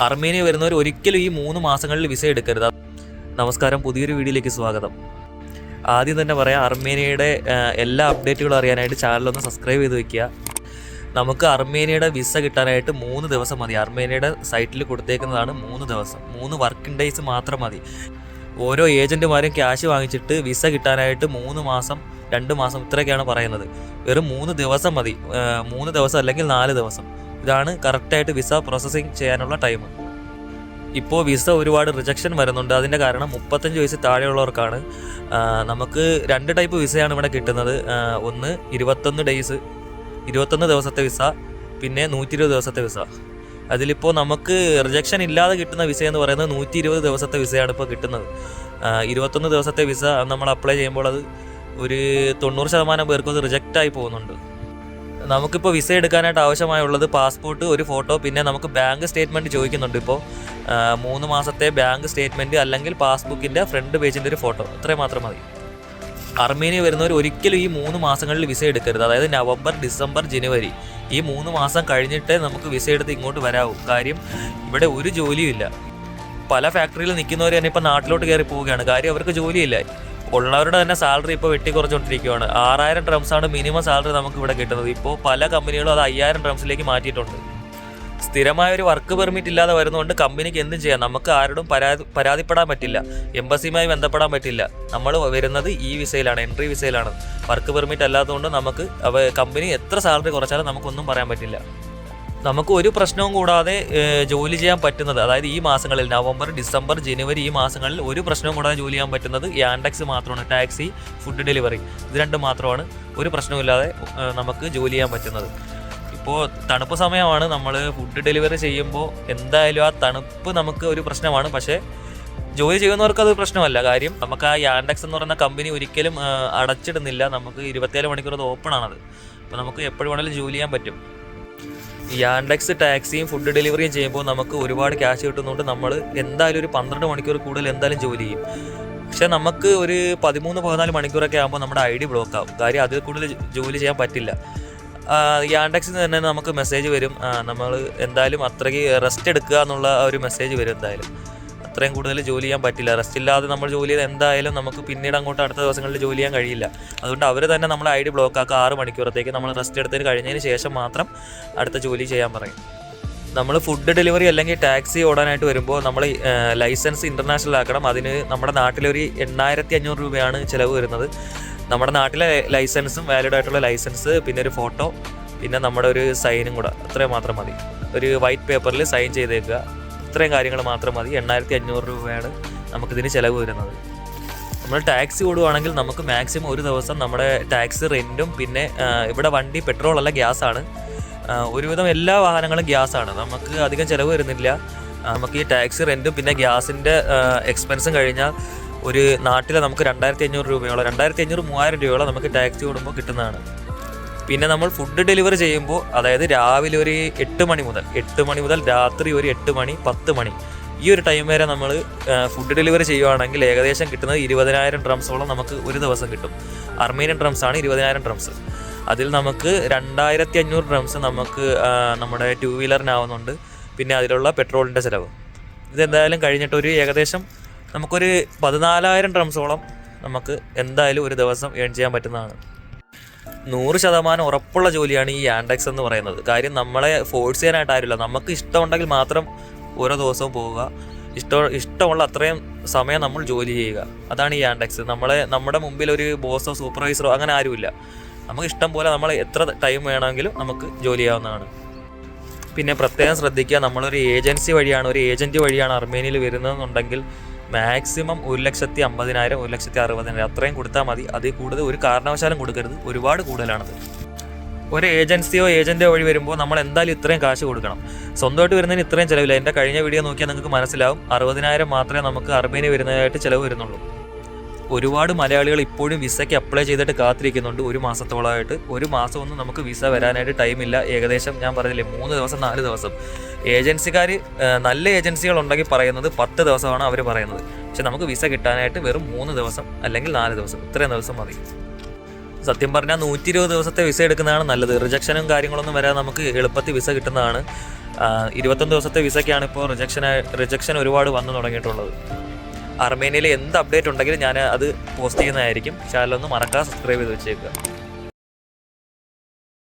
Armenia വരുന്നവർ ഒരിക്കലും ഈ 3 മാസങ്ങളിൽ വിസ എടുക്കരുത്. നമസ്കാരം, പുതിയൊരു വീഡിയോയിലേക്ക് സ്വാഗതം. ആദ്യം തന്നെ പറയാം, അർമേനിയയുടെ എല്ലാ അപ്ഡേറ്റുകളും അറിയാനായിട്ട് ചാനലൊന്ന് സബ്സ്ക്രൈബ് ചെയ്ത് വെക്കുക. നമുക്ക് അർമേനിയയുടെ വിസ കിട്ടാനായിട്ട് 3 ദിവസം മതി. അർമേനിയയുടെ സൈറ്റിൽ കൊടുത്തേക്കുന്നതാണ് 3 ദിവസം, 3 വർക്കിംഗ് ഡേയ്സ് മാത്രം മതി. ഓരോ ഏജൻറ്റുമാരും ക്യാഷ് വാങ്ങിച്ചിട്ട് വിസ കിട്ടാനായിട്ട് 3 മാസം 2 മാസം ഇത്രയൊക്കെയാണ് പറയുന്നത്. വെറും 3 ദിവസം മതി. 3 ദിവസം അല്ലെങ്കിൽ 4 ദിവസം, ഇതാണ് കറക്റ്റായിട്ട് വിസ പ്രോസസ്സിങ് ചെയ്യാനുള്ള ടൈം. ഇപ്പോൾ വിസ ഒരുപാട് റിജക്ഷൻ വരുന്നുണ്ട്. അതിൻ്റെ കാരണം 35 വയസ്സ് താഴെയുള്ളവർക്കാണ്. നമുക്ക് 2 ടൈപ്പ് വിസയാണ് ഇവിടെ കിട്ടുന്നത്. ഒന്ന് 21 ദിവസത്തെ വിസ, പിന്നെ 120 ദിവസത്തെ വിസ. അതിലിപ്പോൾ നമുക്ക് റിജക്ഷൻ ഇല്ലാതെ കിട്ടുന്ന വിസ എന്ന് പറയുന്നത് 120 ദിവസത്തെ വിസയാണ് ഇപ്പോൾ കിട്ടുന്നത്. 21 ദിവസത്തെ വിസ നമ്മൾ അപ്ലൈ ചെയ്യുമ്പോൾ അത് ഒരു 90% പേർക്കും അത് റിജക്റ്റായി പോകുന്നുണ്ട്. നമുക്കിപ്പോൾ വിസ എടുക്കാനായിട്ട് ആവശ്യമായുള്ളത് പാസ്പോർട്ട്, ഒരു ഫോട്ടോ, പിന്നെ നമുക്ക് ബാങ്ക് സ്റ്റേറ്റ്മെൻറ്റ് ചോദിക്കുന്നുണ്ട്. ഇപ്പോൾ 3 മാസത്തെ ബാങ്ക് സ്റ്റേറ്റ്മെൻറ്റ് അല്ലെങ്കിൽ പാസ്ബുക്കിൻ്റെ ഫ്രണ്ട് പേജിൻ്റെ ഒരു ഫോട്ടോ, ഇത്രയും മാത്രം മതി. അർമേനിയ വരുന്നവർ ഒരിക്കലും ഈ 3 മാസങ്ങളിൽ വിസ എടുക്കരുത്. അതായത് നവംബർ, ഡിസംബർ, ജനുവരി ഈ 3 മാസം കഴിഞ്ഞിട്ടേ നമുക്ക് വിസ എടുത്ത് ഇങ്ങോട്ട് വരാവൂ. കാര്യം ഇവിടെ ഒരു ജോലിയും ഇല്ല. പല ഫാക്ടറിയിൽ നിൽക്കുന്നവർ തന്നെ ഇപ്പോൾ നാട്ടിലോട്ട് കയറി പോവുകയാണ്. കാര്യം അവർക്ക് ജോലിയില്ല. ഉള്ളവരുടെ തന്നെ സാലറി ഇപ്പോൾ വെട്ടിക്കുറച്ചുകൊണ്ടിരിക്കുകയാണ്. 6000 ഡ്രംസാണ് മിനിമം സാലറി നമുക്ക് ഇവിടെ കിട്ടുന്നത്. ഇപ്പോൾ പല കമ്പനികളും അത് 5000 ഡ്രംസിലേക്ക് മാറ്റിയിട്ടുണ്ട്. സ്ഥിരമായ ഒരു വർക്ക് പെർമിറ്റ് ഇല്ലാതെ വരുന്നതുകൊണ്ട് കമ്പനിക്ക് എന്തും ചെയ്യാം. നമുക്ക് ആരോടും പരാതിപ്പെടാൻ പറ്റില്ല, എംബസിയുമായി ബന്ധപ്പെടാൻ പറ്റില്ല. നമ്മൾ വരുന്നത് ഈ വിസയിലാണ്, എൻട്രി വിസയിലാണ്. വർക്ക് പെർമിറ്റ് അല്ലാത്തതുകൊണ്ട് നമുക്ക് കമ്പനി എത്ര സാലറി കുറച്ചാലും നമുക്കൊന്നും പറയാൻ പറ്റില്ല. നമുക്ക് ഒരു പ്രശ്നവും കൂടാതെ ജോലി ചെയ്യാൻ പറ്റുന്നത്, അതായത് ഈ മാസങ്ങളിൽ നവംബർ, ഡിസംബർ, ജനുവരി ഈ മാസങ്ങളിൽ ഒരു പ്രശ്നവും കൂടാതെ ജോലി ചെയ്യാൻ പറ്റുന്നത് യാൻഡെക്സ് മാത്രമാണ്. ടാക്സി, ഫുഡ് ഡെലിവറി, ഇത് രണ്ടും മാത്രമാണ് ഒരു പ്രശ്നവുമില്ലാതെ നമുക്ക് ജോലി ചെയ്യാൻ പറ്റുന്നത്. ഇപ്പോൾ തണുപ്പ് സമയമാണ്. നമ്മൾ ഫുഡ് ഡെലിവറി ചെയ്യുമ്പോൾ എന്തായാലും ആ തണുപ്പ് നമുക്ക് ഒരു പ്രശ്നമാണ്. പക്ഷേ ജോലി ചെയ്യുന്നവർക്ക് അത് പ്രശ്നമല്ല. കാര്യം നമുക്ക് ആ യാൻഡെക്സ് എന്ന് പറയുന്ന കമ്പനി ഒരിക്കലും അടച്ചിടുന്നില്ല. നമുക്ക് 24 മണിക്കൂർ അത് ഓപ്പൺ ആണത്. അപ്പോൾ നമുക്ക് എപ്പോഴും വേണമെങ്കിലും ജോലി ചെയ്യാൻ പറ്റും. യാൻഡെക്സ് ടാക്സിയും ഫുഡ് ഡെലിവറിയും ചെയ്യുമ്പോൾ നമുക്ക് ഒരുപാട് ക്യാഷ് കിട്ടുന്നതുകൊണ്ട് നമ്മൾ എന്തായാലും ഒരു 12 മണിക്കൂർ കൂടുതൽ എന്തായാലും ജോലി ചെയ്യും. പക്ഷേ നമുക്ക് ഒരു 13-14 മണിക്കൂറൊക്കെ ആകുമ്പോൾ നമ്മുടെ ID ബ്ലോക്ക് ആവും. കാര്യം അതിൽ കൂടുതൽ ജോലി ചെയ്യാൻ പറ്റില്ല. യാൻഡെക്സിൽ നിന്ന് തന്നെ നമുക്ക് മെസ്സേജ് വരും, നമ്മൾ എന്തായാലും അത്രയ്ക്ക് റെസ്റ്റ് എടുക്കുക എന്നുള്ള ഒരു മെസ്സേജ് വരും. എന്തായാലും അത്രയും കൂടുതൽ ജോലി ചെയ്യാൻ പറ്റില്ല. റെസ്റ്റ് ഇല്ലാതെ നമ്മൾ ജോലി ചെയ്ത് എന്തായാലും നമുക്ക് പിന്നീട് അങ്ങോട്ട് അടുത്ത ദിവസങ്ങളിൽ ജോലി ചെയ്യാൻ കഴിയില്ല. അതുകൊണ്ട് അവർ തന്നെ നമ്മൾ ID ബ്ലോക്ക് ആക്കുക. 6 മണിക്കൂറത്തേക്ക് നമ്മൾ റെസ്റ്റ് എടുത്തതിന് കഴിഞ്ഞതിന് ശേഷം മാത്രം അടുത്ത ജോലി ചെയ്യാൻ പറയും. നമ്മൾ ഫുഡ് ഡെലിവറി അല്ലെങ്കിൽ ടാക്സി ഓടാനായിട്ട് വരുമ്പോൾ നമ്മൾ ലൈസൻസ് ഇൻ്റർനാഷണൽ ആക്കണം. അതിന് നമ്മുടെ നാട്ടിലൊരു 8500 രൂപയാണ് ചിലവ് വരുന്നത്. നമ്മുടെ നാട്ടിലെ ലൈസൻസും വാലിഡ് ആയിട്ടുള്ള ലൈസൻസ്, പിന്നെ ഒരു ഫോട്ടോ, പിന്നെ നമ്മുടെ ഒരു സൈനും കൂടെ, അത്രയും മാത്രം മതി. ഒരു വൈറ്റ് പേപ്പറിൽ സൈൻ ചെയ്തേക്കുക. ഇത്രയും കാര്യങ്ങൾ മാത്രം മതി. 8500 രൂപയാണ് നമുക്കിതിന് ചിലവ് വരുന്നത്. നമ്മൾ ടാക്സി ഓടുകയാണെങ്കിൽ നമുക്ക് മാക്സിമം ഒരു ദിവസം നമ്മുടെ ടാക്സി റെൻറ്റും, പിന്നെ ഇവിടെ വണ്ടി പെട്രോളല്ല ഗ്യാസാണ്. ഒരുവിധം എല്ലാ വാഹനങ്ങളും ഗ്യാസാണ്. നമുക്ക് അധികം ചിലവ് വരുന്നില്ല. നമുക്ക് ഈ ടാക്സി റെൻറ്റും പിന്നെ ഗ്യാസിൻ്റെ എക്സ്പെൻസും കഴിഞ്ഞാൽ ഒരു നാട്ടിൽ നമുക്ക് 2500 രൂപയോളം, 2500-3000 രൂപയോളം നമുക്ക് ടാക്സി ഓടുമ്പോൾ കിട്ടുന്നതാണ്. പിന്നെ നമ്മൾ ഫുഡ് ഡെലിവറി ചെയ്യുമ്പോൾ, അതായത് രാവിലെ ഒരു 8 മണി മുതൽ രാത്രി ഒരു 8 മണി 10 മണി ഈ ഒരു ടൈം വരെ നമ്മൾ ഫുഡ് ഡെലിവറി ചെയ്യുകയാണെങ്കിൽ ഏകദേശം കിട്ടുന്നത് 20,000 ഡ്രംസോളം നമുക്ക് ഒരു ദിവസം കിട്ടും. അർമേനിയൻ ഡ്രംസാണ് 20,000 ഡ്രംസ്. അതിൽ നമുക്ക് 2500 ഡ്രംസ് നമുക്ക് നമ്മുടെ 2 വീലറിനാവുന്നുണ്ട്. പിന്നെ അതിലുള്ള പെട്രോളിൻ്റെ ചിലവ്. ഇതെന്തായാലും കഴിഞ്ഞിട്ട് ഒരു ഏകദേശം നമുക്കൊരു 14,000 ഡ്രംസോളം നമുക്ക് എന്തായാലും ഒരു ദിവസം ഏൺ ചെയ്യാൻ പറ്റുന്നതാണ്. 100% ഉറപ്പുള്ള ജോലിയാണ് ഈ യാൻഡെക്സ് എന്ന് പറയുന്നത്. കാര്യം നമ്മളെ ഫോഴ്സ് ചെയ്യാനായിട്ട് ആരില്ല. നമുക്ക് ഇഷ്ടമുണ്ടെങ്കിൽ മാത്രം ഓരോ ദിവസവും പോവുക, ഇഷ്ടമുള്ള അത്രയും സമയം നമ്മൾ ജോലി ചെയ്യുക. അതാണ് ഈ യാൻഡെക്സ്. നമ്മുടെ മുമ്പിൽ ഒരു ബോസോ സൂപ്പർവൈസറോ അങ്ങനെ ആരുമില്ല. നമുക്ക് ഇഷ്ടം പോലെ നമ്മൾ എത്ര ടൈം വേണമെങ്കിലും നമുക്ക് ജോലി ചെയ്യാവുന്നതാണ്. പിന്നെ പ്രത്യേകം ശ്രദ്ധിക്കുക, നമ്മളൊരു ഏജൻസി വഴിയാണ്, ഒരു ഏജൻറ്റ് വഴിയാണ് അർമേനിയയിൽ വരുന്നതെന്നുണ്ടെങ്കിൽ മാക്സിമം 1,50,000, 1,60,000 അത്രയും കൊടുത്താൽ മതി. അതിൽ കൂടുതൽ ഒരു കാരണവശാലും കൊടുക്കരുത്. ഒരുപാട് കൂടുതലാണത്. ഒരു ഏജൻസിയോ ഏജൻറ്റോ വഴി വരുമ്പോൾ നമ്മൾ എന്തായാലും ഇത്രയും കാശ് കൊടുക്കണം. സ്വന്തമായിട്ട് വരുന്നതിന് ഇത്രയും ചിലവില്ല. എൻ്റെ കഴിഞ്ഞ വീഡിയോ നോക്കിയാൽ നിങ്ങൾക്ക് മനസ്സിലാവും. 60,000 മാത്രമേ നമുക്ക് അർമേനിയ വരുന്നതായിട്ട് ചിലവ് വരുന്നുള്ളൂ. ഒരുപാട് മലയാളികൾ ഇപ്പോഴും വിസയ്ക്ക് അപ്ലൈ ചെയ്തിട്ട് കാത്തിരിക്കുന്നുണ്ട് 1 മാസത്തോളമായിട്ട്. 1 മാസമൊന്നും നമുക്ക് വിസ വരാനായിട്ട് ടൈമില്ല. ഏകദേശം ഞാൻ പറഞ്ഞില്ലേ 3 ദിവസം 4 ദിവസം. ഏജൻസിക്കാർ നല്ല ഏജൻസികളുണ്ടെങ്കിൽ പറയുന്നത് 10 ദിവസമാണ് അവർ പറയുന്നത്. പക്ഷെ നമുക്ക് വിസ കിട്ടാനായിട്ട് വെറും 3 ദിവസം അല്ലെങ്കിൽ 4 ദിവസം, ഇത്രയും ദിവസം മതി. സത്യം പറഞ്ഞാൽ 120 ദിവസത്തെ വിസ എടുക്കുന്നതാണ് നല്ലത്. റിജക്ഷനും കാര്യങ്ങളൊന്നും വരാതെ നമുക്ക് എളുപ്പത്തിൽ വിസ കിട്ടുന്നതാണ്. 21 ദിവസത്തെ വിസയ്ക്കാണ് ഇപ്പോൾ റിജക്ഷൻ ഒരുപാട് വന്നു തുടങ്ങിയിട്ടുള്ളത്. അർമേനിയയിൽ എന്ത് അപ്ഡേറ്റ് ഉണ്ടെങ്കിലും ഞാൻ അത് പോസ്റ്റ് ചെയ്യുന്നതായിരിക്കും. ചാനലൊന്ന് മറക്കാതെ സബ്സ്ക്രൈബ് ചെയ്ത് വെച്ചേക്കുക.